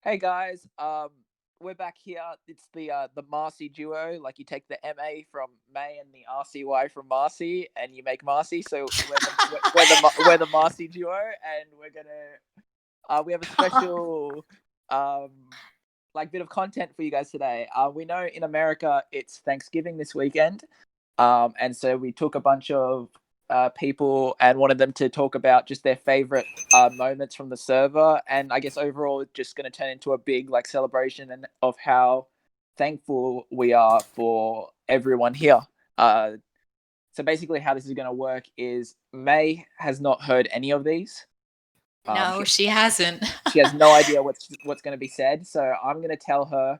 Hey guys, we're back here. It's the Marcy duo. Like you take the MA from May and the RCY from Marcy, and you make Marcy. So we're the Marcy duo, and we have a special um bit of content for you guys today. We know in America it's Thanksgiving this weekend, and so we took a bunch of people and wanted them to talk about just their favorite moments from the server, and I guess overall just going to turn into a big celebration and of how thankful we are for everyone here. So basically, how this is going to work is May has not heard any of these. Um, No, she, she hasn't. she has no idea what's going to be said. So I'm going to tell her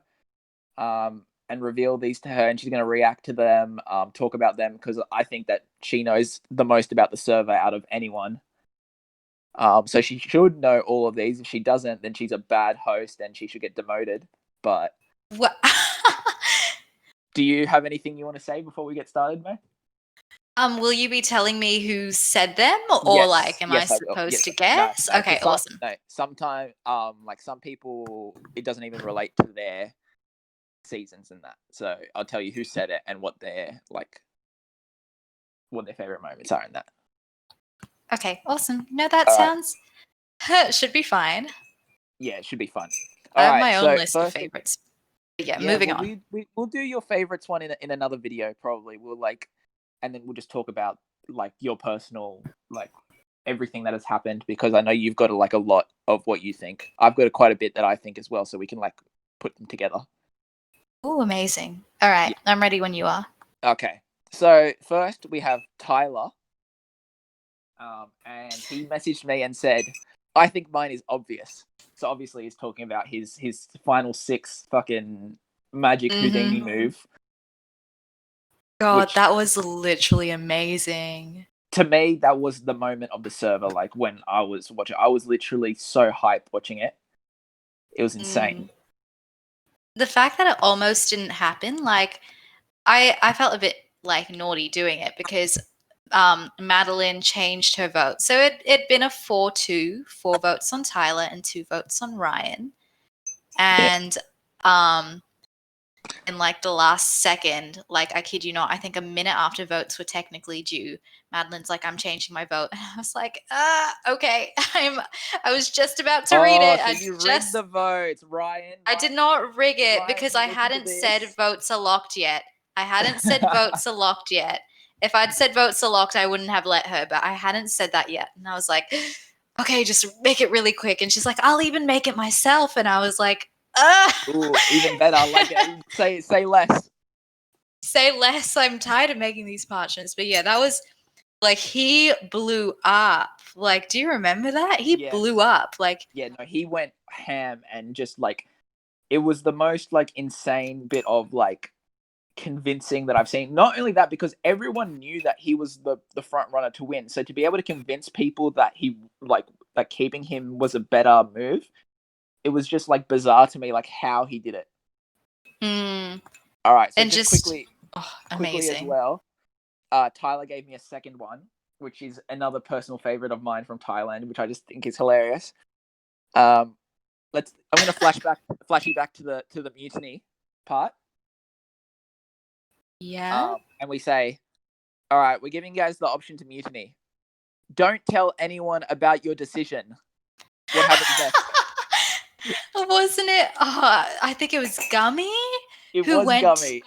and reveal these to her, and she's going to react to them, talk about them, because I think that she knows the most about the server out of anyone. So she should know all of these. If she doesn't, then she's a bad host and she should get demoted. But What? do you have anything you want to say before we get started, May? Will you be telling me who said them, or Yes, am I yes, I will. supposed Yes, to no, guess? no. Okay, Because awesome. sometimes, some people, it doesn't even relate to their seasons and that. So I'll tell you who said it and what their favorite moments are in that. Okay, awesome. No, that All right. sounds should be fine. Yeah, it should be fun. I All have right. my own So list of first, favorites. But yeah, yeah, moving well, on. we'll do your favorites one in another video probably. And then we'll just talk about your personal everything that has happened, because I know you've got a lot of what you think. I've got quite a bit that I think as well, so we can put them together. Oh, amazing. All right, Yeah. I'm ready when you are. Okay. So first we have Tyler, and he messaged me and said, "I think mine is obvious." So obviously he's talking about his final six fucking magic Houdini move. God, Which that was literally amazing. to me, that was the moment of the server. Like when I was watching, I was literally so hyped watching it. It was insane. The fact that it almost didn't happen, I felt a bit naughty doing it because Madeline changed her vote. So it'd been a 4-2, 4 votes on Tyler and 2 votes on Ryan. Yeah. And in the last second, I kid you not, I think a minute after votes were technically due, Madeline's like, I'm changing my vote. And I was like, okay. I was just about to read Oh, it. so you rigged the votes, Ryan. I did not rig it Ryan, because you I listen to hadn't said this. votes are locked yet. I hadn't said votes are locked yet. If I'd said votes are locked, I wouldn't have let her, but I hadn't said that yet. And I was like, okay, just make it really quick. And she's like, I'll even make it myself. And I was like, Ooh, even better. Like say less. say less. I'm tired of making these parchments. But yeah, that was he blew up. Do you remember that? He blew Yes. up. Yeah, no, he went ham, and just it was the most insane bit of convincing that I've seen. Not only that, because everyone knew that he was the front runner to win. So to be able to convince people that he that keeping him was a better move, it was just bizarre to me how he did it. All right, so And just just, quickly as amazing. well, Tyler gave me a second one, which is another personal favorite of mine from Thailand, which I just think is hilarious. I'm gonna flash you back to the mutiny part. Yeah. And we say, all right, we're giving you guys the option to mutiny. Don't tell anyone about your decision. What happens next? Wasn't it? I think it was Gummy It who was went. Gummy.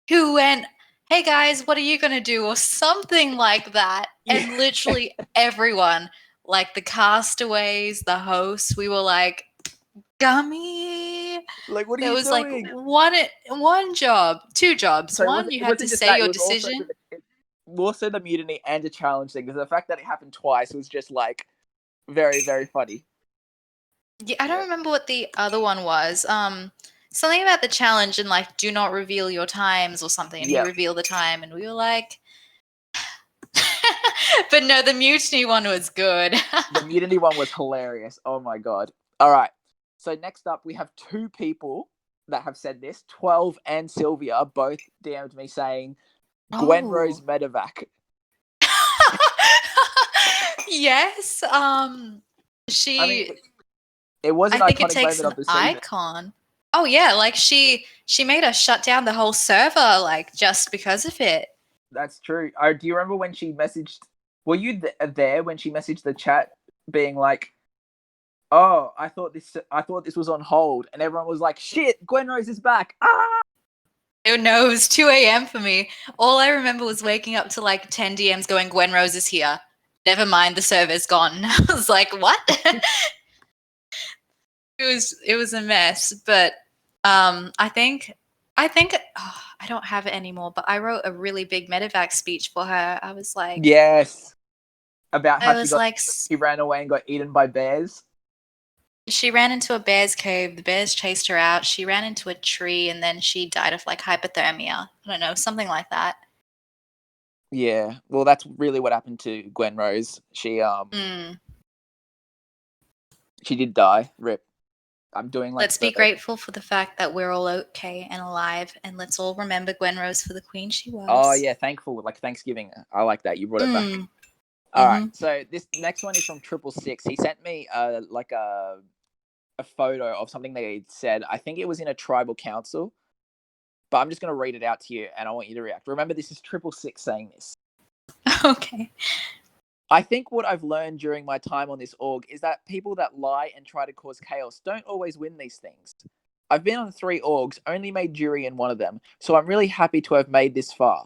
Who went? Hey guys, what are you gonna do, or something like that? Yeah. And literally everyone, the castaways, the hosts, we were like, Gummy. What are There you was doing? one job, 2 jobs. So One, you it had to wasn't just say that. It your was decision. also the mutiny and a challenge thing. Because the fact that it happened twice was just very, very funny. Yeah, I don't remember what the other one was. Something about the challenge and do not reveal your times or something. And he Yeah. revealed the time, and we were like, but no, the mutiny one was good. The mutiny one was hilarious. Oh my god. All right. So next up, we have two people that have said this. 12 and Sylvia both DM'd me saying Gwen Rose Medevac. Yes. She. It was an I think it iconic takes moment an of the season. icon. Oh yeah, like she made us shut down the whole server like just because of it. That's true. Do you remember when she messaged? Were you there when she messaged the chat, being like, "Oh, I thought this was on hold," and everyone was like, "Shit, Gwen Rose is back!" Ah! No, it was 2 a.m. for me. All I remember was waking up to like 10 DMs going, Gwen Rose is here. Never mind, the server's gone. I was like, what? It was a mess. But I think I don't have it anymore, but I wrote a really big medevac speech for her. Yes, about how I was like, she ran away and got eaten by bears. she ran into a bear's cave. The bears chased her out. She ran into a tree and then she died of like hypothermia. I don't know, something like that. Yeah, well, that's really what happened to Gwen Rose. Mm. She did die. Rip. I'm doing like Let's be the. grateful for the fact that we're all okay and alive, and let's all remember Gwen Rose for the queen she Oh was. yeah, thankful, like Thanksgiving. I like that. You brought it back. Mm. All right, Mm-hmm. so this next one is from 666. He sent me like a photo of something that he said. I think it was in a tribal council, but I'm just gonna read it out to you, and I want you to react. Remember, this is 666 saying this. Okay. I think what I've learned during my time on this org is that people that lie and try to cause chaos don't always win these things. I've been on 3 orgs, only made jury in one of them, so I'm really happy to have made this far.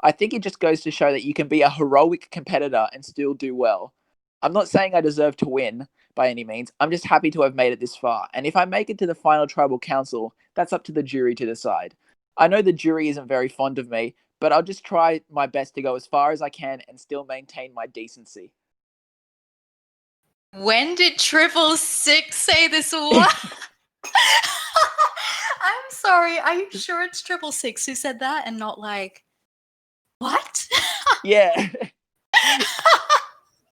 I think it just goes to show that you can be a heroic competitor and still do well. I'm not saying I deserve to win by any means. I'm just happy to have made it this far. And if I make it to the final tribal council, that's up to the jury to decide. I know the jury isn't very fond of me, but I'll just try my best to go as far as I can and still maintain my decency. When did 666 say this? What? I'm sorry. Are you sure it's 666 who said that and not like, what? Yeah,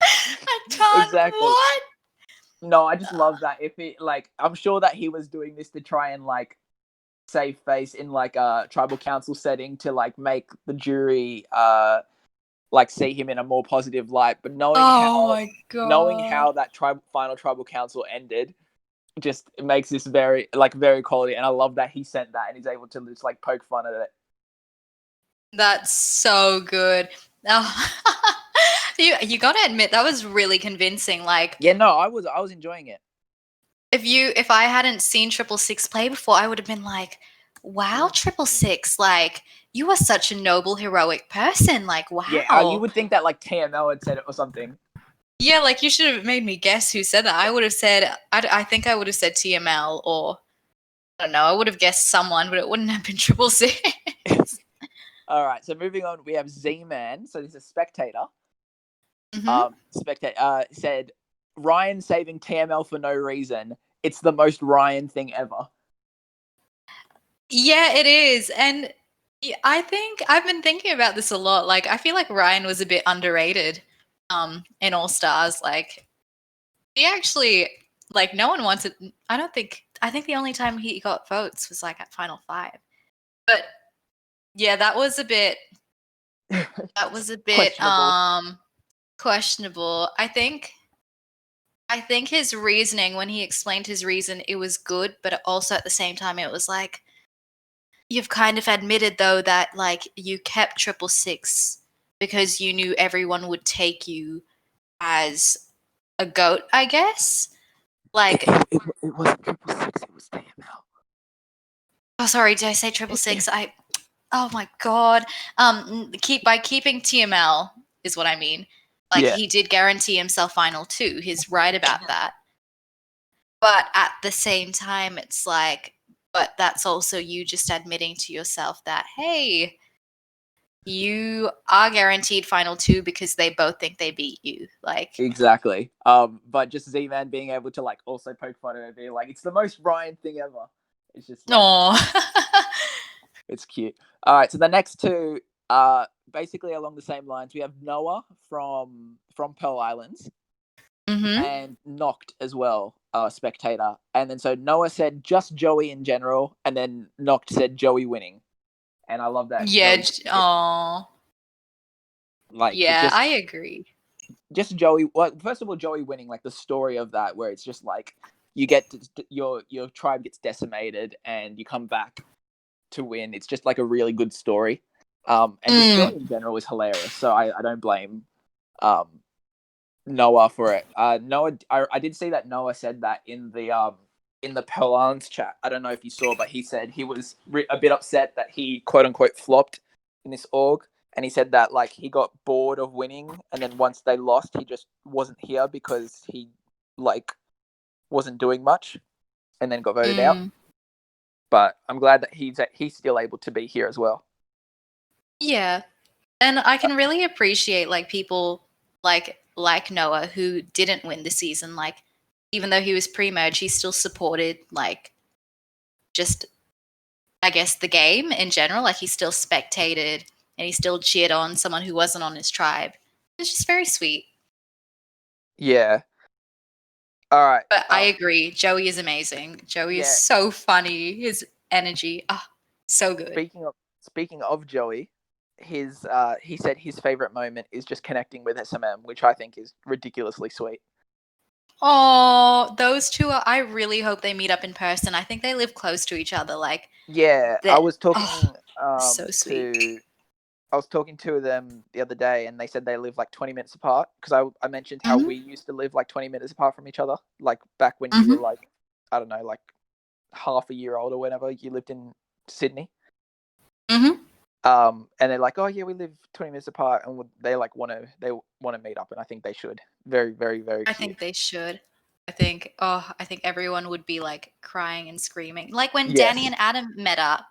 I can't. exactly. What? No, I just love that. If it like, I'm sure that he was doing this to try and like save face in like a tribal council setting to like make the jury like see him in a more positive light. But Oh my knowing god. how that final tribal council ended, just it makes this very quality. And I love that he sent that and he's able to just like poke fun at it. That's so good. Oh, you got to admit that was really convincing. Like Yeah, no, I was enjoying it. if I hadn't seen 666 play before, I would have been like, "Wow, 666! Like you are such a noble, heroic person. Like Yeah, you wow." would think that like TML had said it or something. Yeah, like you should have made me guess who said that. I would have said, I think I would have said TML or I don't know. I would have guessed someone, but it wouldn't have been 666. All right, so moving on, we have Z-Man. So this is a spectator. Mm-hmm. Said Ryan saving TML for no reason. It's the most Ryan thing ever. Yeah, it is. And I think I've been thinking about this a lot. Like, I feel like Ryan was a bit underrated in All Stars. Like, he actually, like, no one wanted, I think the only time he got votes was like at Final Five. But yeah, that was a bit Questionable. questionable. I think his reasoning, when he explained his reason, it was good, but also at the same time, it was like, you've kind of admitted though that like you kept 666 because you knew everyone would take you as a goat, I guess. Like, It wasn't 666. It was TML. oh, sorry, did I say 666? Oh my god. Keeping TML is what I mean. Like, Yeah, he did guarantee himself final two. He's right about that. But at the same time, it's like, but that's also you just admitting to yourself that, hey, you are guaranteed final two because they both think they beat you. Like, exactly. But just Z-Man being able to like also poke fun at it, being like, it's the most Ryan thing ever. It's just like no. it's cute. All right, so the next two are basically along the same lines. We have Noah from Pearl Islands Mm-hmm. and Knocked as well, spectator. And then so Noah said just Joey in general, and then Knocked said Joey winning. And I love that Yeah. Joey, Oh. like Yeah, I agree. just Joey. Well, first of all, Joey winning, like the story of that, where it's just like you get your tribe gets decimated and you come back to win. It's just like a really good story. And the story in general is hilarious. So I don't blame Noah for it. Noah, I did see that Noah said that in the Pelans chat. I don't know if you saw, but he said he was a bit upset that he quote unquote flopped in this org, and he said that like he got bored of winning, and then once they lost, he just wasn't here because he like wasn't doing much, and then got voted out. But I'm glad that he's still able to be here as well. Yeah. And I can really appreciate like people like Noah who didn't win the season. Like, even though he was pre-merge, he still supported like just I guess the game in general. Like, he still spectated and he still cheered on someone who wasn't on his tribe. It's just very sweet. Yeah. All right. But I agree. Joey is amazing. Joey is so funny. His energy, so good. Speaking of Joey, he said his favorite moment is just connecting with SMM, which I think is ridiculously sweet. Oh, those two I really hope they meet up in person. I think they live close to each other. Like, I was talking so sweet. I was talking to them the other day, and they said they live like 20 minutes apart, because I mentioned how we used to live like 20 minutes apart from each other, like back when you were like, I don't know, like half a year old or whenever you lived in Sydney. And they're like, oh yeah, we live 20 minutes apart, and they like want to meet up, and I think they should. Very, very, very cute. I think they should. I think everyone would be like crying and screaming. Like when Danny and Adam met up.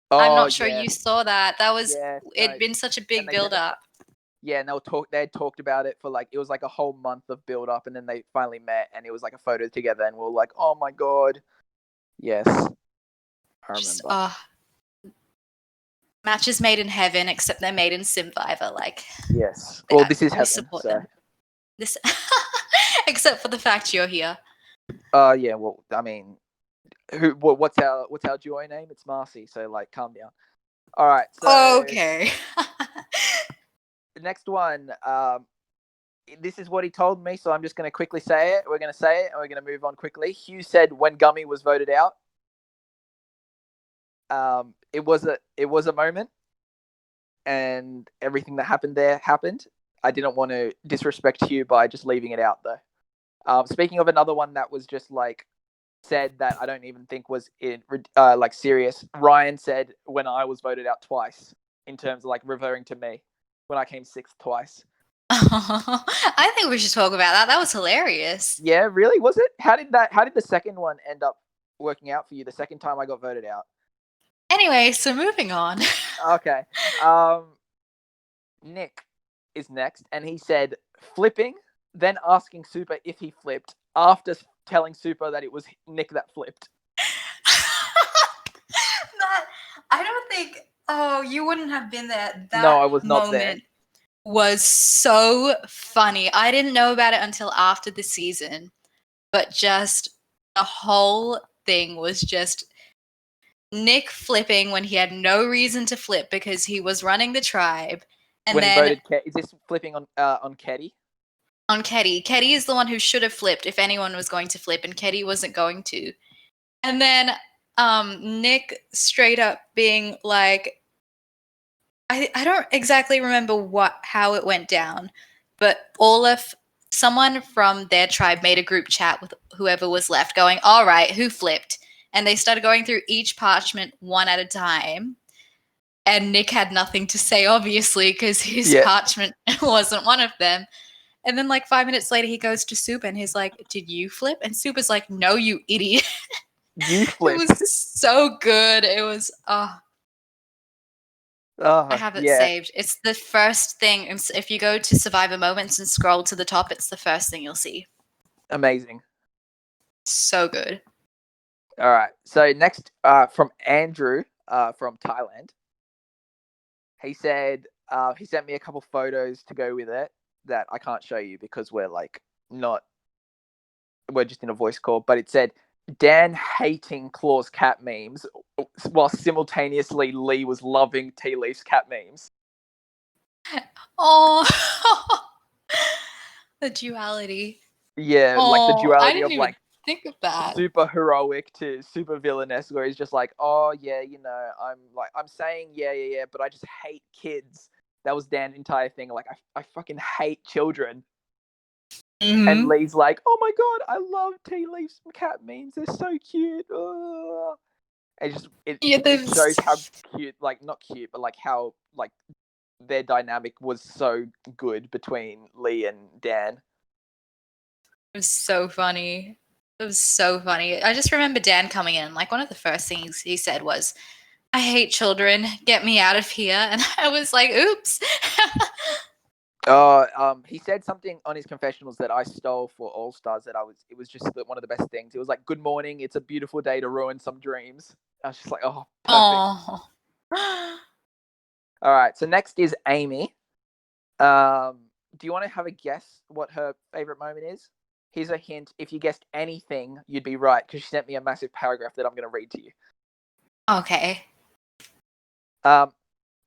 I'm not sure you saw that. That was it'd been such a big build up. Yeah, and they had talked about it for like, it was like a whole month of build up, and then they finally met, and it was like a photo together, and we were like, oh my god. Yes. I remember. Matches made in heaven, except they're made in Simvivor. Like, yes. Well, this is heaven. Support them. This, except for the fact you're here. Yeah. Well, I mean, what's our duo name? It's Marcy. So like, calm down. All right. So okay. The next one. This is what he told me, so I'm just going to quickly say it. We're going to say it, and we're going to move on quickly. Hugh said when Gummy was voted out, it was a moment, and everything that happened there happened. I didn't want to disrespect Hugh by just leaving it out, though. Speaking of another one that was just like said that I don't even think was like serious. Ryan said when I was voted out twice, in terms of like referring to me when I came sixth twice. I think we should talk about that. That was hilarious. Yeah, really? Was it? How did the second one end up working out for you? The second time I got voted out. Anyway, so moving on. Okay. Nick is next, and he said flipping, then asking Super if he flipped, after telling Super that it was Nick that flipped. I don't think. Oh, you wouldn't have been there. No, I was not there. Was so funny. I didn't know about it until after the season, but just the whole thing was just Nick flipping when he had no reason to flip because he was running the tribe. And when then he voted, is this flipping on Keddy? On Keddy. Keddy is the one who should have flipped if anyone was going to flip, and Keddy wasn't going to. And then Nick straight up being like, I don't exactly remember how it went down, but someone from their tribe made a group chat with whoever was left going, all right, who flipped? And they started going through each parchment one at a time. And Nick had nothing to say, obviously, because his parchment wasn't one of them. And then like 5 minutes later, he goes to Super and he's like, did you flip? And Super's like, no, you idiot. You flipped. It was so good. It was, I have it saved. It's the first thing. If you go to Survivor Moments and scroll to the top, it's the first thing you'll see. Amazing. So good. All right. So next, from Andrew, from Thailand. He said he sent me a couple photos to go with it that I can't show you because we're just in a voice call. But it said Dan hating Claw's cat memes while simultaneously Lee was loving Tea Leaf's cat memes. Oh, the duality. Yeah, like the duality of like think of that. super heroic to super villainous, where he's just like, oh yeah, I'm saying yeah, but I just hate kids. That was Dan's entire thing. Like, I fucking hate children. And Lee's like, oh my god, I love tea leaves cat memes. They're so cute. It shows how cute, like not cute, but like how like their dynamic was so good between Lee and Dan. It was so funny. It was so funny. I just remember Dan coming in. Like one of the first things he said was, "I hate children. Get me out of here." And I was like, "Oops." He said something on his confessionals that I stole for All Stars. It was just one of the best things. It was like, "Good morning. It's a beautiful day to ruin some dreams." I was just like, "Oh, perfect." Oh. All right. So next is Amy. Do you want to have a guess what her favorite moment is? Here's a hint. If you guessed anything, you'd be right, because she sent me a massive paragraph that I'm going to read to you. Okay.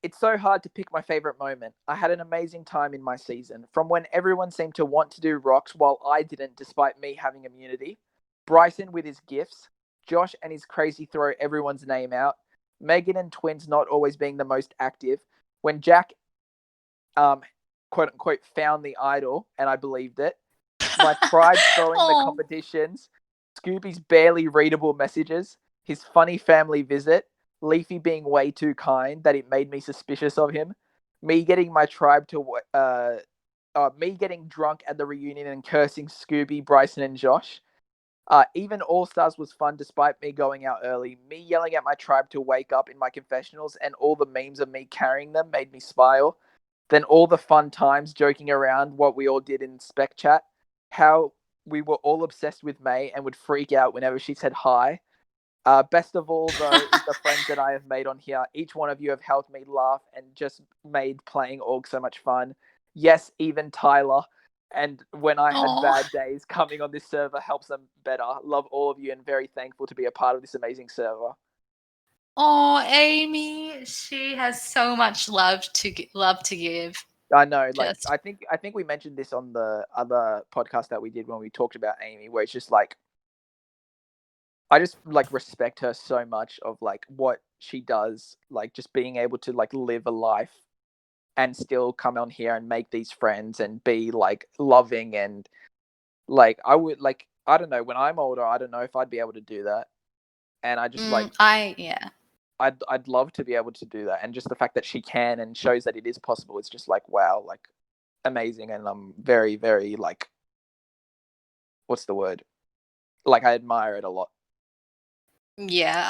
It's so hard to pick my favorite moment. I had an amazing time in my season, from when everyone seemed to want to do rocks while I didn't, despite me having immunity. Bryson with his gifts. Josh and his crazy throw everyone's name out. Megan and twins not always being the most active. When Jack, quote unquote, found the idol, and I believed it. My pride throwing the competitions. Scooby's barely readable messages. His funny family visit. Leafy being way too kind that it made me suspicious of him. Me getting my tribe to me getting drunk at the reunion and cursing Scooby, Bryson, and Josh. Even All Stars was fun despite me going out early. Me yelling at my tribe to wake up in my confessionals, and all the memes of me carrying them made me smile. Then all the fun times joking around what we all did in Spec Chat. How we were all obsessed with May and would freak out whenever she said hi. Best of all, though, is the friends that I have made on here. Each one of you have helped me laugh and just made playing Org so much fun. Yes, even Tyler. And when I had bad days, coming on this server helps them better. Love all of you and very thankful to be a part of this amazing server. Oh, Amy, she has so much love to give. I know, like I think we mentioned this on the other podcast that we did when we talked about Amy, where it's just like, I just like respect her so much of like what she does, like just being able to like live a life and still come on here and make these friends and be like loving, and like I don't know, when I'm older, I don't know if I'd be able to do that. And I just I'd love to be able to do that, and just the fact that she can and shows that it is possible, it's just like, wow, like amazing. And I'm very, very like, what's the word? Like I admire it a lot. Yeah,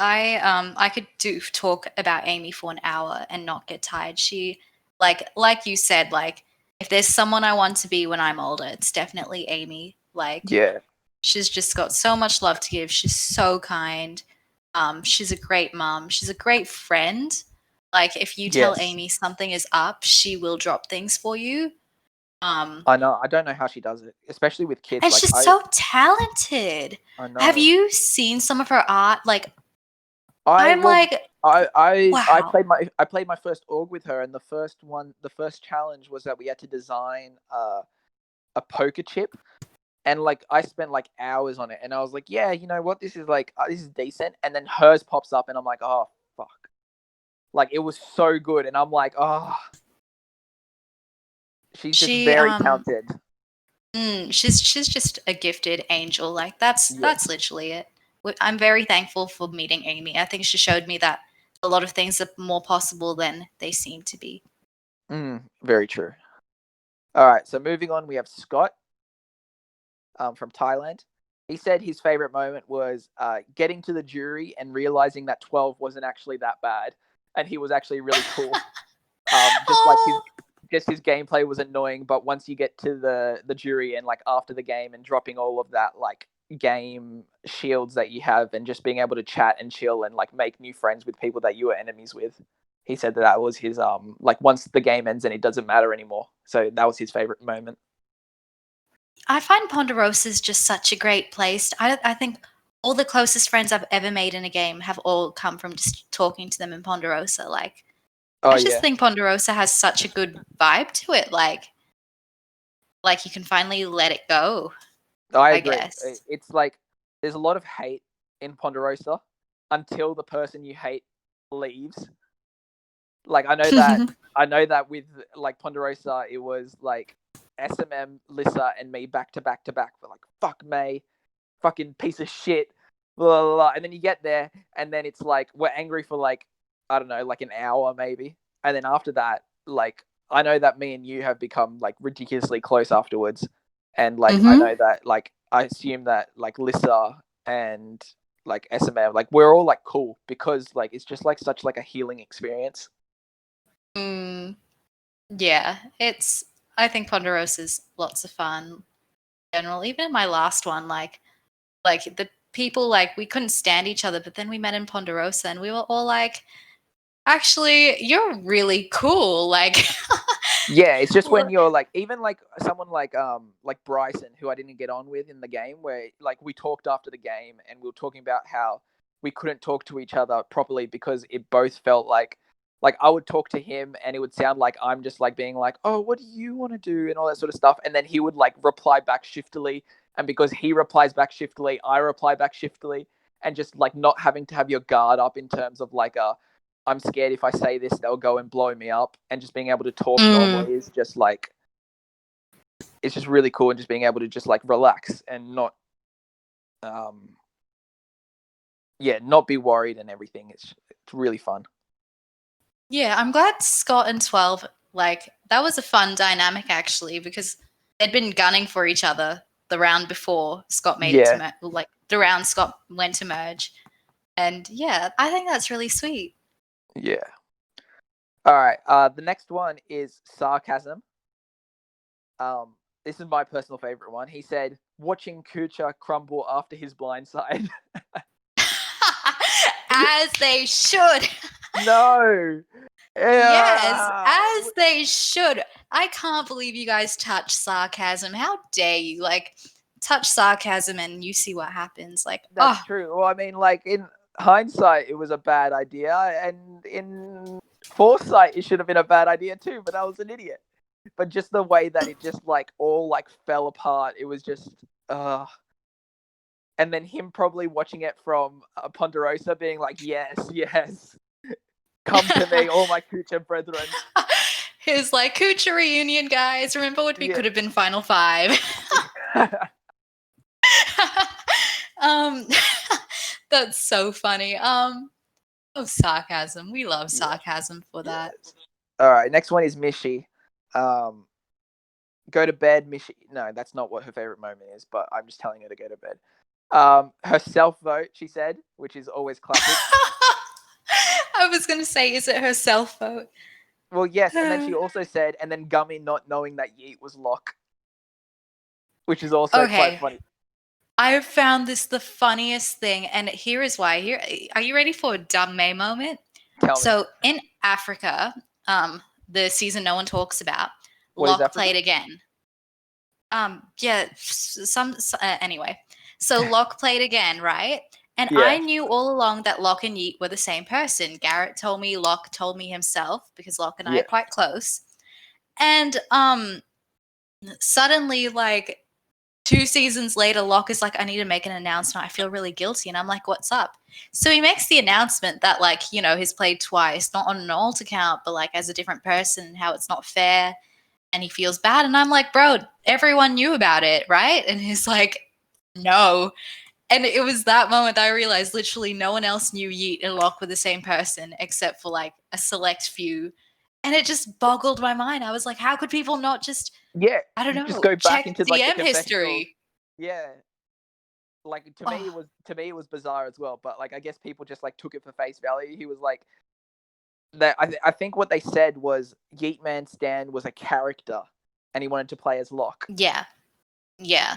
I could talk about Amy for an hour and not get tired. She like you said, like if there's someone I want to be when I'm older, it's definitely Amy. Like Yeah. She's just got so much love to give. She's so kind. She's a great mom. She's a great friend. Like if you tell Amy something is up, she will drop things for you. I know. I don't know how she does it, especially with kids. And like, she's so talented. I know. Have you seen some of her art? Like, I wow. played my first org with her, and the first challenge was that we had to design a poker chip, and like I spent like hours on it, and I was like, yeah, you know what, this is like this is decent, and then hers pops up, and I'm like, oh fuck, like it was so good, and I'm like, oh, she's just very talented. She's just a gifted angel. Like that's literally it. I'm very thankful for meeting Amy. I think she showed me that a lot of things are more possible than they seem to be. Very true. All right, so moving on, we have Scott from Thailand. He said his favorite moment was getting to the jury and realizing that 12 wasn't actually that bad, and he was actually really cool. Just his gameplay was annoying, but once you get to the jury and like after the game and dropping all of that like game shields that you have and just being able to chat and chill and like make new friends with people that you were enemies with, he said that was his like once the game ends and it doesn't matter anymore. So that was his favorite moment. I find Ponderosa is just such a great place. I think all the closest friends I've ever made in a game have all come from just talking to them in Ponderosa. Like, I just think Ponderosa has such a good vibe to it. Like you can finally let it go. I agree. Guess. It's like there's a lot of hate in Ponderosa until the person you hate leaves. Like I know that with like Ponderosa, it was like SMM, Lissa, and me back to back to back. We're like, fuck May, fucking piece of shit, blah, blah, blah. And then you get there, and then it's like we're angry for like, I don't know, like an hour maybe, and then after that, like I know that me and you have become like ridiculously close afterwards, and like I know that like I assume that like Lissa and like SMM, like we're all like cool because like it's just like such like a healing experience. Yeah, I think Ponderosa's lots of fun in general. Even in my last one, like the people, like we couldn't stand each other, but then we met in Ponderosa and we were all like, actually, you're really cool. Like, Yeah, it's just when you're like, even like someone like Bryson, who I didn't get on with in the game, where like we talked after the game and we were talking about how we couldn't talk to each other properly because it both felt like I would talk to him and it would sound like I'm just like being like, oh, what do you want to do and all that sort of stuff, and then he would like reply back shiftily, and because he replies back shiftily, I reply back shiftily, and just like not having to have your guard up in terms of like a I'm scared if I say this, they'll go and blow me up. And just being able to talk normally is just like, it's just really cool. And just being able to just like relax and not, not be worried and everything. It's really fun. Yeah, I'm glad Scott and 12, like, that was a fun dynamic actually, because they'd been gunning for each other the round before Scott made it to like the round Scott went to merge. And yeah, I think that's really sweet. Yeah. All right. The next one is sarcasm. This is my personal favorite one. He said, "Watching Kucha crumble after his blindside." As they should. No. Yes, as they should. I can't believe you guys touch sarcasm. How dare you? Like, touch sarcasm and you see what happens. Like, That's true. Well, I mean, like in hindsight, it was a bad idea, and in foresight, it should have been a bad idea too. But I was an idiot. But just the way that it just like all like fell apart, it was just. And then him probably watching it from Ponderosa, being like, "Yes, yes, come to me, all my Kucha brethren." His like Kucha reunion, guys. Remember what we could have been Final Five. That's so funny. Sarcasm. We love sarcasm for that. All right, next one is Mishi. Go to bed, Mishi. No, that's not what her favorite moment is, but I'm just telling her to go to bed. Her self vote, she said, which is always classic. I was gonna say, is it her self vote? Well, yes, and then she also said, and then Gummy not knowing that Yeet was Locke, which is also quite funny. I have found this the funniest thing, and here is why. Here, are you ready for a dumb May moment? Tell me. So in Africa, the season no one talks about, Locke played again. Anyway. So Locke played again, right? And I knew all along that Locke and Yeet were the same person. Garrett told me, Locke told me himself, because Locke and I are quite close. And suddenly, like 2 seasons later, Locke is like, I need to make an announcement. I feel really guilty. And I'm like, what's up? So he makes the announcement that, like, you know, he's played twice, not on an alt account, but like as a different person, how it's not fair. And he feels bad. And I'm like, bro, everyone knew about it, right? And he's like, no. And it was that moment that I realized literally no one else knew Yeet and Locke were the same person except for like a select few. And it just boggled my mind. I was like, how could people not just, I don't know, just go back into like DM history? Yeah. Like to me it was bizarre as well, but like I guess people just like took it for face value. He was like that I think what they said was Yeet Man Stan was a character and he wanted to play as Locke. Yeah. Yeah.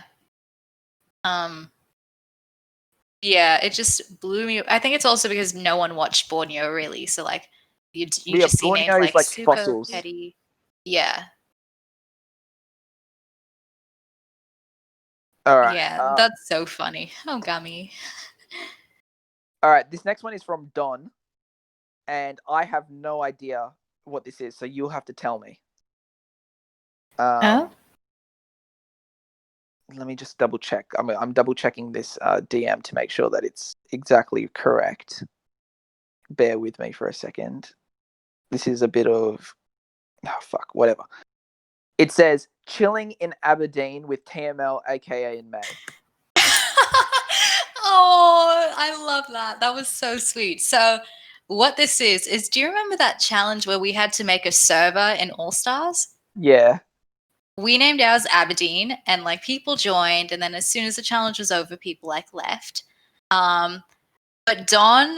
Yeah, it just blew me. I think it's also because no one watched Borneo really, so like you just see names like super fossils. Petty. Yeah. All right. Yeah, that's so funny. Oh, Gummy. All right, this next one is from Don, and I have no idea what this is, so you'll have to tell me. let me just double check. I'm double checking this DM to make sure that it's exactly correct. Bear with me for a second. This is a bit of whatever. It says chilling in Aberdeen with TML, aka in May. Oh, I love that. That was so sweet. So, what this is do you remember that challenge where we had to make a server in All Stars? Yeah. We named ours Aberdeen, and like people joined, and then as soon as the challenge was over, people like left. But Don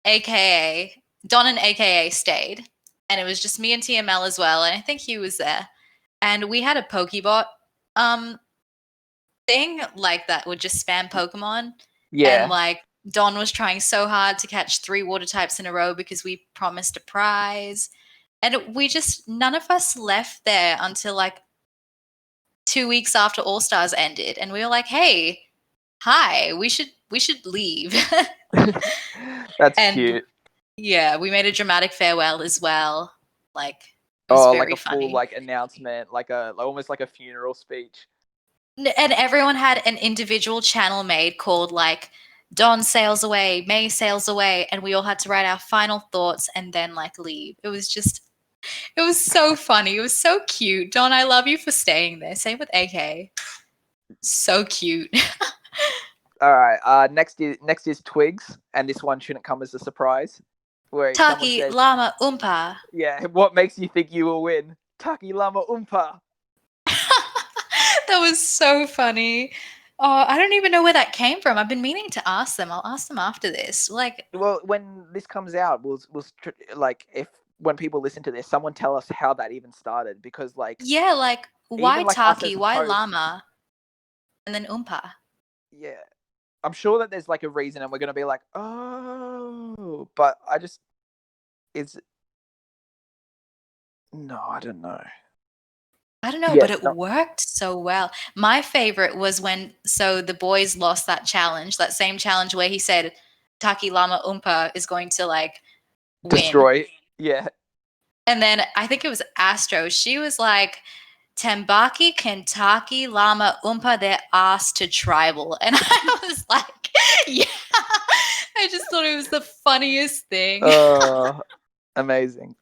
and AKA stayed, and it was just me and TML as well, and I think he was there. And we had a Pokebot thing like that would just spam Pokemon, and Yeah. like Don was trying so hard to catch 3 water types in a row because we promised a prize. And we just none of us left there until like 2 weeks after All Stars ended, and we were like, "Hey, hi, we should leave." That's And cute. yeah, we made a dramatic farewell as well. Like it was Oh, like very a full funny. like announcement, like almost like a funeral speech. And everyone had an individual channel made called like Don sails away, May sails away, and we all had to write our final thoughts and then like leave. It was so funny. It was so cute. Don, I love you for staying there. Same with AK. So cute. All right. Next is Twigs, and this one shouldn't come as a surprise. Where someone Taki says, Llama Oompa. "Yeah, what makes you think you will win?" Taki Lama Oompa. That was so funny. Oh, I don't even know where that came from. I've been meaning to ask them. I'll ask them after this. Like, Well, when this comes out, like if when people listen to this, someone tell us how that even started, because like yeah, like even why like us Taki? as Why hosts, llama? And then Oompa. yeah, I'm sure that there's like a reason, and we're gonna be like, oh, but I just is no, I don't know. I don't know, Yeah, but it no, worked so well. My favorite was when the boys lost that challenge, that same challenge where he said Taki Llama Oompa is going to like win. destroy. Yeah, And then I think it was Astro. She was like, Tambaki, Kentucky, Llama, Oompa, their ass to tribal. And I was like, yeah. I just thought it was the funniest thing. amazing.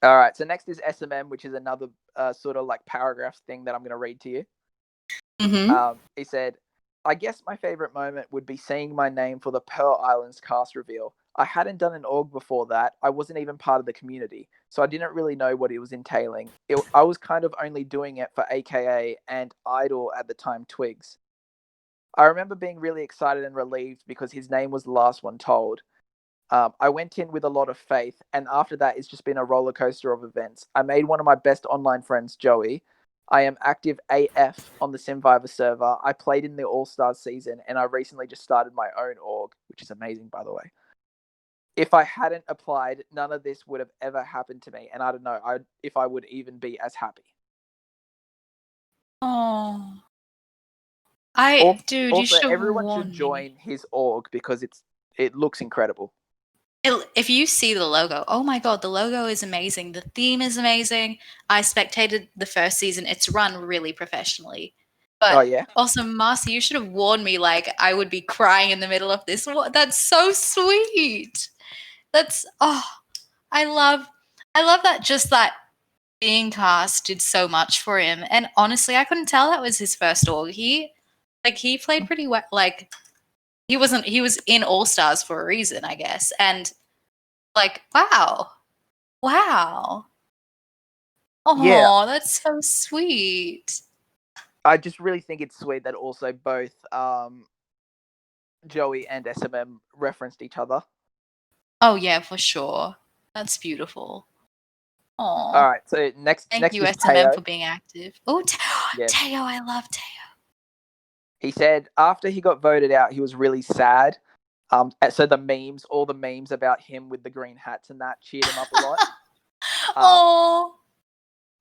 All right, so next is SMM, which is another sort of like paragraph thing that I'm gonna read to you. Mm-hmm. He said, I guess my favorite moment would be seeing my name for the Pearl Islands cast reveal. I hadn't done an org before that. I wasn't even part of the community, so I didn't really know what it was entailing. I was kind of only doing it for AKA and Idol at the time, Twigs. I remember being really excited and relieved because his name was the last one told. I went in with a lot of faith, and after that, it's just been a roller coaster of events. I made one of my best online friends, Joey. I am active AF on the Simvivor server. I played in the All Stars season, and I recently just started my own org, which is amazing, by the way. If I hadn't applied, none of this would have ever happened to me, and I don't know if I would even be as happy. Oh, dude, you Also, should have everyone should warned me. join his org because it looks incredible. If you see the logo, oh my god, the logo is amazing. The theme is amazing. I spectated the first season. It's run really professionally. Oh But yeah, also, Marcy, you should have warned me. Like I would be crying in the middle of this. That's so sweet. That's I love, I love that. Just that being cast did so much for him. And honestly, I couldn't tell that was his first org. He played pretty well. Like he was in All Stars for a reason, I guess. And like, wow. yeah. Oh, that's so sweet. I just really think it's sweet that also both Joey and SMM referenced each other. Oh yeah, for sure. That's beautiful. All Oh, right, so next thank next you is SMM Teo. for being active. Oh, Yeah, Teo, I love Teo. he said after he got voted out, he was really sad. So all the memes about him with the green hats and that cheered him up a lot. Um, Oh,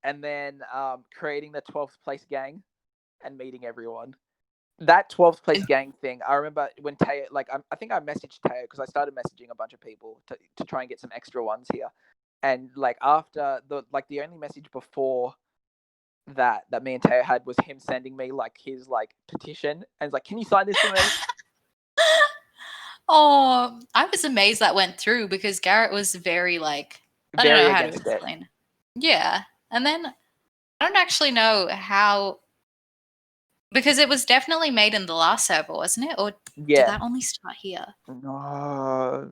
and then creating the 12th place gang and meeting everyone. That 12th place gang thing, I remember when Teo, like, I think I messaged Teo because I started messaging a bunch of people to try and get some extra ones here. And like after the only message before that me and Teo had was him sending me like his like petition and it's like, can you sign this for me? Oh, I was amazed that went through because Garrett was very like, I don't Very know how to against it. explain. Yeah. And then I don't actually know how, because it was definitely made in the last server, wasn't it? Or did Yeah. that only start here? No,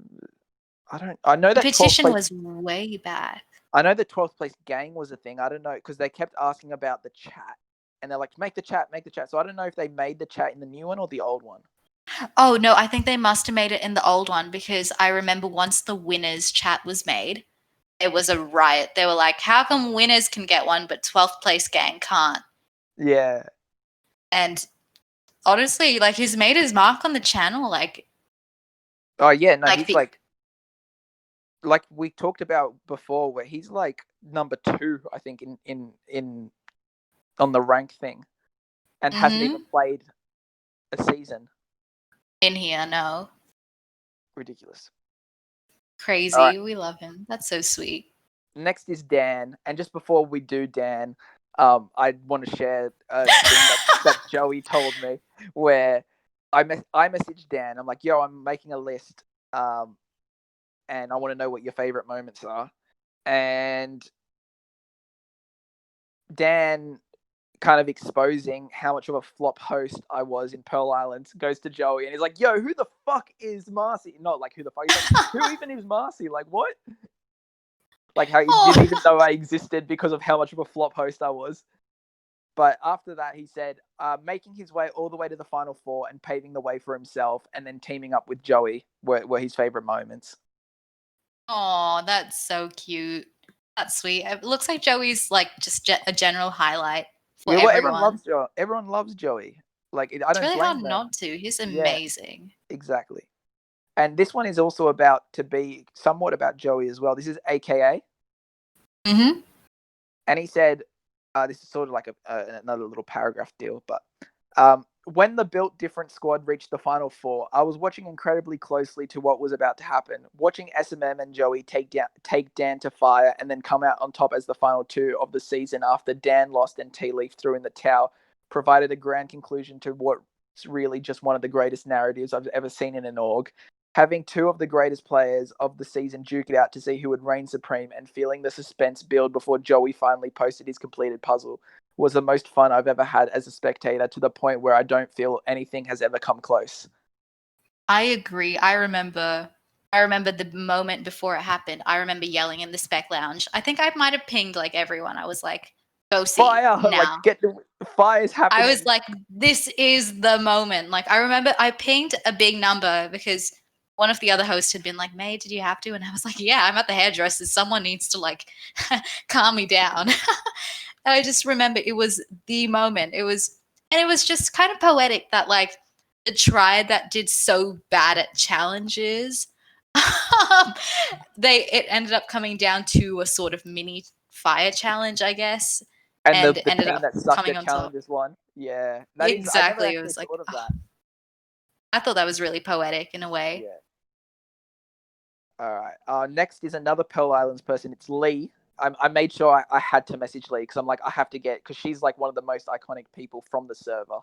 I know The that 12th petition place. was way back. I know the 12th place gang was a thing. I don't know because they kept asking about the chat, and they're like, make the chat, make the chat. So I don't know if they made the chat in the new one or the old one. Oh, no, I think they must have made it in the old one because I remember once the winners chat was made, it was a riot. They were like, how come winners can get one but 12th place gang can't? Yeah. And honestly, like he's made his mark on the channel. Oh yeah, no, Like he's the like we talked about before, where he's like number 2, I think, in on the rank thing, and hasn't even played a season. in here, no. Ridiculous. All right. Crazy. We love him. That's so sweet. Next is Dan, and just before we do Dan, I want to share a thing that Joey told me, where I messaged Dan. I'm like, yo, I'm making a list, and I want to know what your favorite moments are. And Dan, kind of exposing how much of a flop host I was in Pearl Island, goes to Joey and he's like, yo, who the fuck is Marcy? Not like who the fuck, he's like, who even is Marcy? Like, what? Like how he didn't even know I existed because of how much of a flop host I was. But after that, he said, making his way all the way to the final 4 and paving the way for himself, and then teaming up with Joey were his favorite moments. Oh, that's so cute. That's sweet. It looks like Joey's like just a general highlight for Yeah, well, everyone everyone. loves Joey. Everyone loves Joey. Like, I It's don't really hard blame them. not to. He's Yeah, amazing. exactly. And this one is also about to be somewhat about Joey as well. This is AKA. Mm-hmm. And he said, this is sort of like another little paragraph deal, but when the built different squad reached the final 4, I was watching incredibly closely to what was about to happen. Watching SMM and Joey take Dan to fire and then come out on top as the final 2 of the season after Dan lost and Tea Leaf threw in the towel provided a grand conclusion to what's really just one of the greatest narratives I've ever seen in an org. Having 2 of the greatest players of the season duke it out to see who would reign supreme and feeling the suspense build before Joey finally posted his completed puzzle was the most fun I've ever had as a spectator, to the point where I don't feel anything has ever come close. I agree. I remember the moment before it happened. I remember yelling in the spec lounge. I think I might have pinged like everyone. I was like, go see Fire! Like, now. get the fire's I was happening. like, this is the moment. Like, I remember I pinged a big number because one of the other hosts had been like, May, did you have to? And I was like, yeah, I'm at the hairdresser's. Someone needs to like calm me down. I just remember it was the moment. It was just kind of poetic that like the tribe that did so bad at challenges, it ended up coming down to a sort of mini fire challenge, I guess, And the and ended team up that sucked coming at on top. challenges won. Yeah, that is. I never Exactly. It actually was like, thought of oh, that. I thought that was really poetic in a way. Yeah. All right. Next is another Pearl Islands person. It's Lee. I made sure I had to message Lee because I'm like, I have to get, because she's like one of the most iconic people from the server.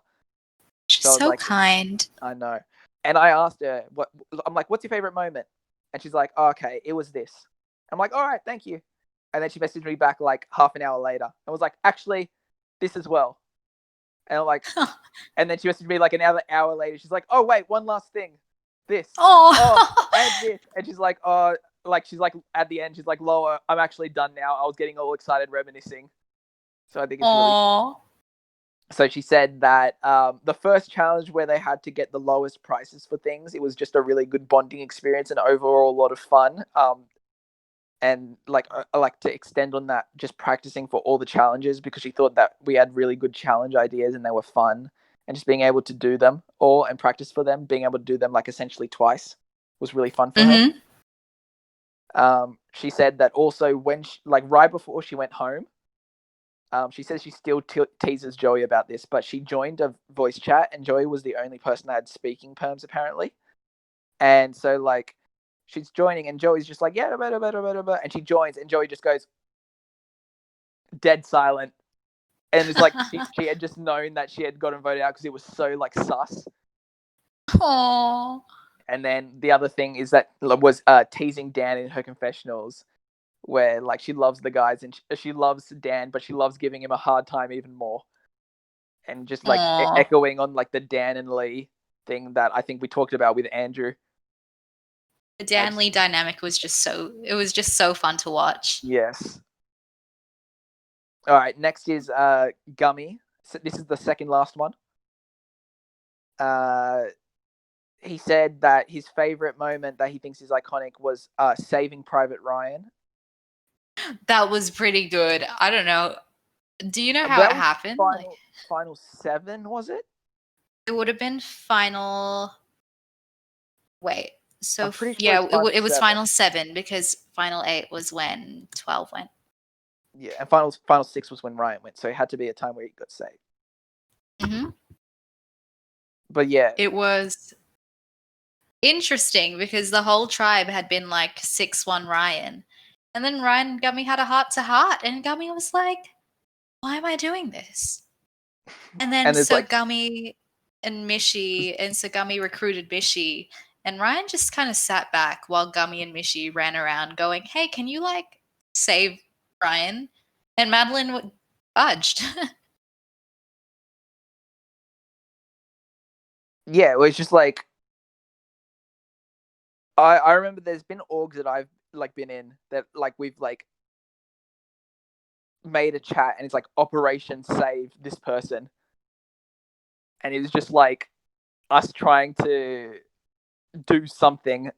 She's So I was so like, kind. I know. And I asked her, what I'm like, what's your favorite moment? And she's like, oh, okay, it was this. I'm like, all right, thank you. And then she messaged me back like half an hour later. I was like, actually, this as well. And I'm like, and then she messaged me like another hour later. She's like, oh wait, one last thing, this. Oh, And this. And she's like, she's like at the end, she's like, Loa, I'm actually done now. I was getting all excited reminiscing. So I think it's really. oh. So she said that the first challenge where they had to get the lowest prices for things, it was just a really good bonding experience and overall a lot of fun. And like I like to extend on that, just practicing for all the challenges, because she thought that we had really good challenge ideas and they were fun, and just being able to do them all and practice for them, being able to do them like essentially twice, was really fun for her. She said that also when like right before she went home, she says she still teases Joey about this, but she joined a voice chat and Joey was the only person that had speaking perms apparently. And so like she's joining and Joey's just like, yeah, and she joins and Joey just goes dead silent. And it's like she had just known that she had gotten voted out because it was so like sus. Aww. And then the other thing is that was teasing Dan in her confessionals, where like she loves the guys and she loves Dan, but she loves giving him a hard time even more. And just like Aww. echoing on like the Dan and Lee thing that I think we talked about with Andrew. The Dan Lee dynamic was just so fun to watch. Yes. All right, next is Gummy. So this is the second last one. He said that his favorite moment that he thinks is iconic was Saving Private Ryan. That was pretty good. I don't know. Do you know how That it was happened? final 7, was it? It would have been final. Wait. So I'm pretty sure yeah, it's it was 7. final 7 because final 8 was when 12 went. Yeah, and final 6 was when Ryan went, so it had to be a time where he got saved. Mm-hmm. But yeah, it was interesting because the whole tribe had been like 6-1 Ryan, and then Ryan and Gummy had a heart to heart, and Gummy was like, "Why am I doing this?" And then and it's so like Gummy and Mishi, and so Gummy recruited Mishi, and Ryan just kind of sat back while Gummy and Mishi ran around going, "Hey, can you like save Ryan?" And Madeline budged. yeah, it was just like I remember there's been orgs that I've like been in that like we've like made a chat and it's like Operation Save this person, and it was just like us trying to do something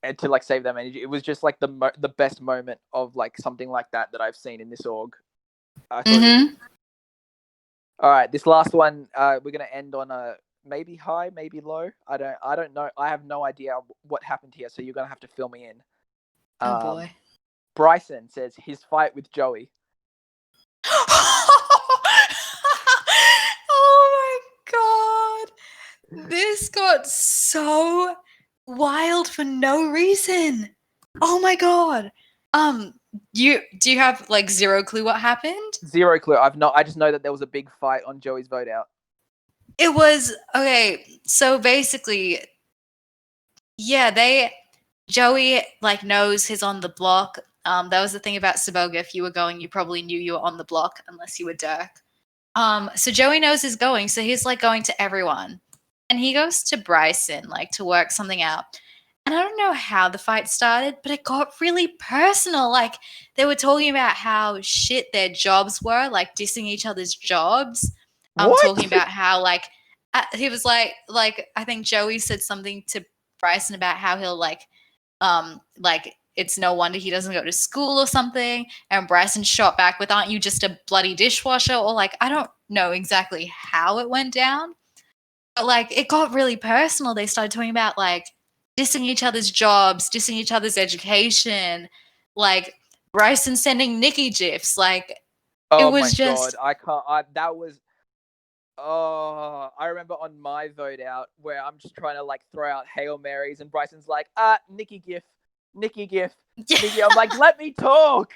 and to like save them energy. It was just like the best moment of like something like that I've seen in this org. I thought it was. All right, this last one, we're gonna end on a maybe high, maybe low. I don't know. I have no idea what happened here, so you're gonna have to fill me in. Oh boy. Bryson says his fight with Joey. Oh my god. This got so wild for no reason. Oh my god. Do you have like zero clue what happened? Zero clue. I just know that there was a big fight on Joey's vote out. It was okay, so basically, yeah, Joey like knows he's on the block. That was the thing about Saboga. If you were going, you probably knew you were on the block unless you were Dirk. So Joey knows he's going, so he's like going to everyone. And he goes to Bryson, like to work something out. And I don't know how the fight started, but it got really personal. Like they were talking about how shit their jobs were, like dissing each other's jobs. What? Talking about how he was like I think Joey said something to Bryson about how he'll like it's no wonder he doesn't go to school or something. And Bryson shot back with, "Aren't you just a bloody dishwasher?" Or like, I don't know exactly how it went down, but like it got really personal. They started talking about like dissing each other's jobs, dissing each other's education, like Bryson sending Nikki gifs. Like it Oh my was just, god! I can't. That was. Oh, I remember on my vote out where I'm just trying to like throw out Hail Marys and Bryson's like, Nikki Gif, Nikki Gif, Nikki. I'm like, let me talk.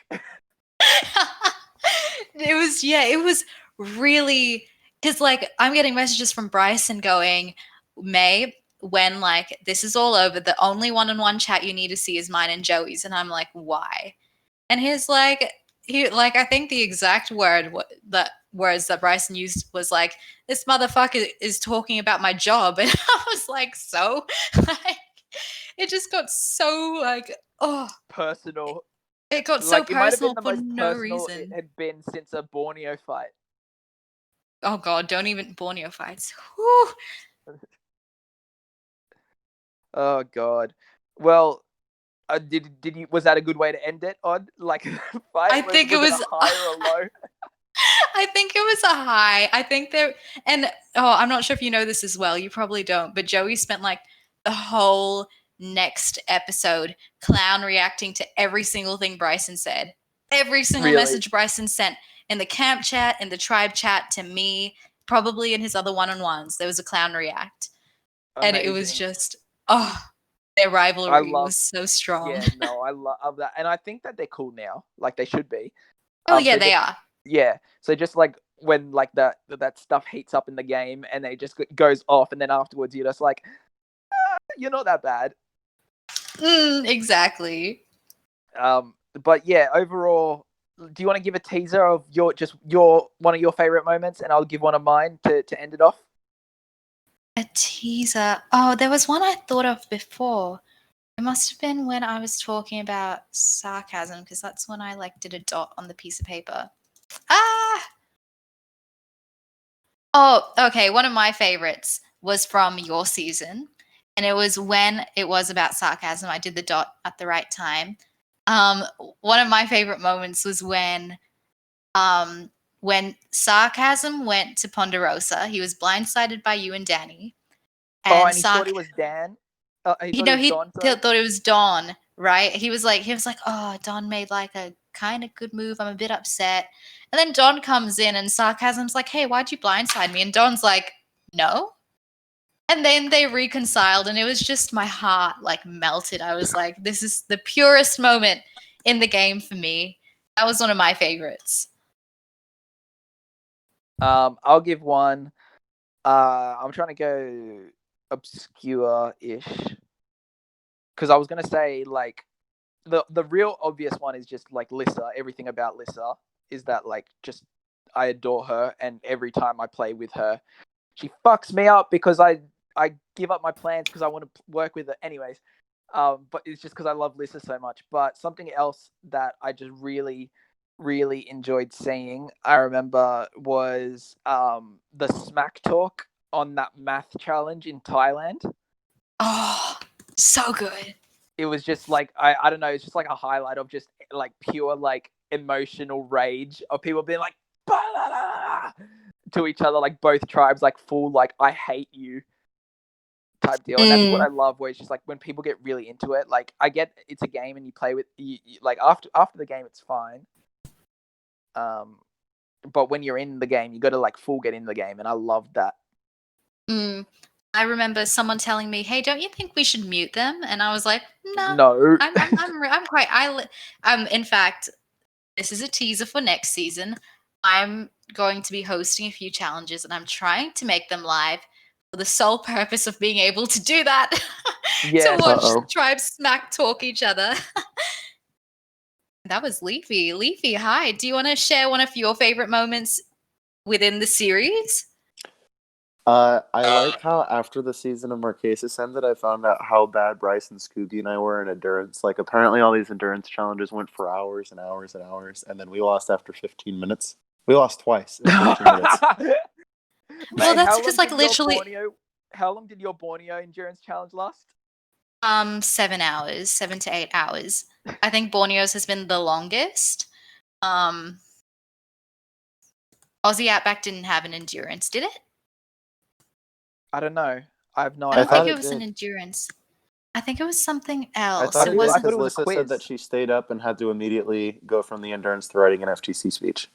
it was really, because like I'm getting messages from Bryson going, "May, when like this is all over, the only one-on-one chat you need to see is mine and Joey's." And I'm like, "Why?" And he like I think the exact words that Bryson used was like, "This motherfucker is talking about my job." And I was like, "So?" Like it just got so like, oh, Personal. it got so Like it might have been personal the for most no personal it reason. had been since a Borneo fight. Oh god, don't even Borneo fights. Whew. Oh god. Well, did you was that a good way to end it on like fight? I think it Was it a was high or a low? I think it was a high. I think there, and oh, I'm not sure if you know this as well. You probably don't, but Joey spent like the whole next episode clown reacting to every single thing Bryson said. Every single Really message Bryson sent in the camp chat, in the tribe chat, to me, probably in his other one-on-ones. There was a clown react. And it was amazing. just, oh, their I rivalry love. was so strong. Yeah, no, I love that, and I think that they're cool now. Like they should be. Oh yeah, So they just are. so just like when like that stuff heats up in the game and it just goes off, and then afterwards you're just like, you're not that bad. Exactly. But yeah, overall, do you want to give a teaser of your one of your favorite moments, and I'll give one of mine to end it off? A teaser. Oh, there was one I thought of before. It must have been when I was talking about sarcasm, because that's when I like did a dot on the piece of paper. Ah! Oh, okay. One of my favorites was from your season, and it was when it was about sarcasm. I did the dot at the right time. Um, One of my favorite moments was when sarcasm went to Ponderosa. He was blindsided by you and Danny, Oh, and and he thought it was Dan. He you thought it know, was he Don. Sorry. thought it was Dawn, right? He was like, oh, Dawn made like a kind of good move. I'm a bit upset. And then Dawn comes in and sarcasm's like, hey, why'd you blindside me? And Dawn's like, no. And then they reconciled, and it was just my heart like melted. I was like, this is the purest moment in the game for me. That was one of my favorites. I'll give one. I'm trying to go obscure-ish because I was gonna say like the real obvious one is just like Lissa. Everything about Lissa is that like just I adore her, and every time I play with her, she fucks me up because I give up my plans because I want to work with her. Anyways, but it's just because I love Lissa so much. But something else that I just really enjoyed seeing, I remember, was the smack talk on that math challenge in Thailand. Oh, so good. It was just like I don't know, it's just like a highlight of just like pure like emotional rage of people being like "Bah!" to each other, like both tribes, like full like I hate you type deal. And that's what I love, where it's just like when people get really into it. Like I get it's a game and you play with like after the game it's fine. Um, but when you're in the game, you got to like full get in the game, and I love that. Mm. I remember someone telling me, "Hey, don't you think we should mute them?" And I was like, "No, No. I'm quite. In fact, this is a teaser for next season. I'm going to be hosting a few challenges, and I'm trying to make them live for the sole purpose of being able to do that, to Yes. watch Uh-oh. tribes smack talk each other." That was Leafy. Leafy, hi. Do you want to share one of your favorite moments within the series? I like how after the season of Marquesas ended, I found out how bad Bryce and Scoogie and I were in endurance. Like, apparently all these endurance challenges went for hours and hours and hours, and then we lost after 15 minutes. We lost twice in 15 minutes. Well, Mate, that's because like literally how long did your Borneo endurance challenge last? 7 hours, 7 to 8 hours. I think Borneo's has been the longest. Um Aussie Outback didn't have an endurance, did it? I don't know. I have no I I don't idea. think thought it it was an did. endurance. I think it was something I else. thought It it did I wasn't. thought because it was a Lissa said that quiz. she stayed up and had to immediately go from the endurance to writing an FTC speech.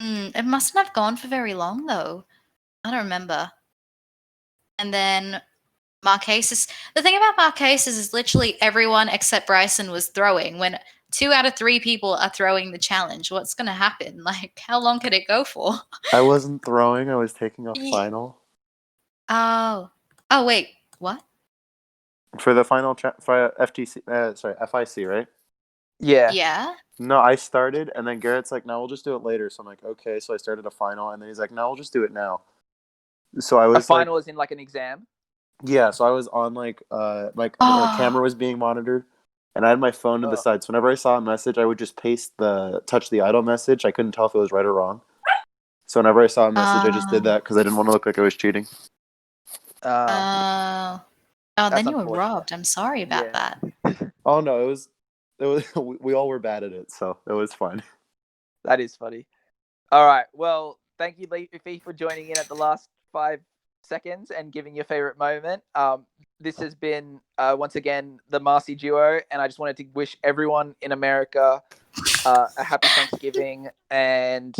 It mustn't have gone for very long though. I don't remember. And then Marquesas. The thing about Marquesas is literally everyone except Bryson was throwing. When 2 out of 3 people are throwing the challenge, what's going to happen? Like, how long could it go for? I wasn't throwing, I was taking a Ye- final. Oh. Oh, wait. What? For the final for FTC, FIC, right? Yeah. Yeah. No, I started, and then Garrett's like, "No, we'll just do it later." So I'm like, "Okay." So I started a final, and then he's like, "No, we'll just do it now." So I A was like, final is in like an exam. "Yeah." So I was on like, my Oh. camera was being monitored, and I had my phone to the side. So whenever I saw a message, I would just touch the idle message. I couldn't tell if it was right or wrong. So whenever I saw a message, I just did that because I didn't want to look like I was cheating. Oh. Oh, That's then you were unfortunate. robbed. I'm sorry about that. Oh no, it was we all were bad at it, so it was fine. That is funny. All right. Well, thank you, Leafy, for joining in at the last 5 seconds and giving your favorite moment. This has been once again the Marcy duo, and I just wanted to wish everyone in America a happy Thanksgiving, and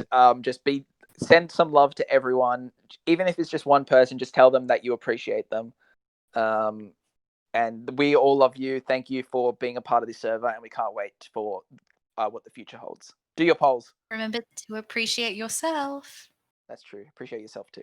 send some love to everyone, even if it's just one person. Just tell them that you appreciate them. And we all love you. Thank you for being a part of this server, and we can't wait for what the future holds. Do your polls. Remember to appreciate yourself. That's true. Appreciate yourself too.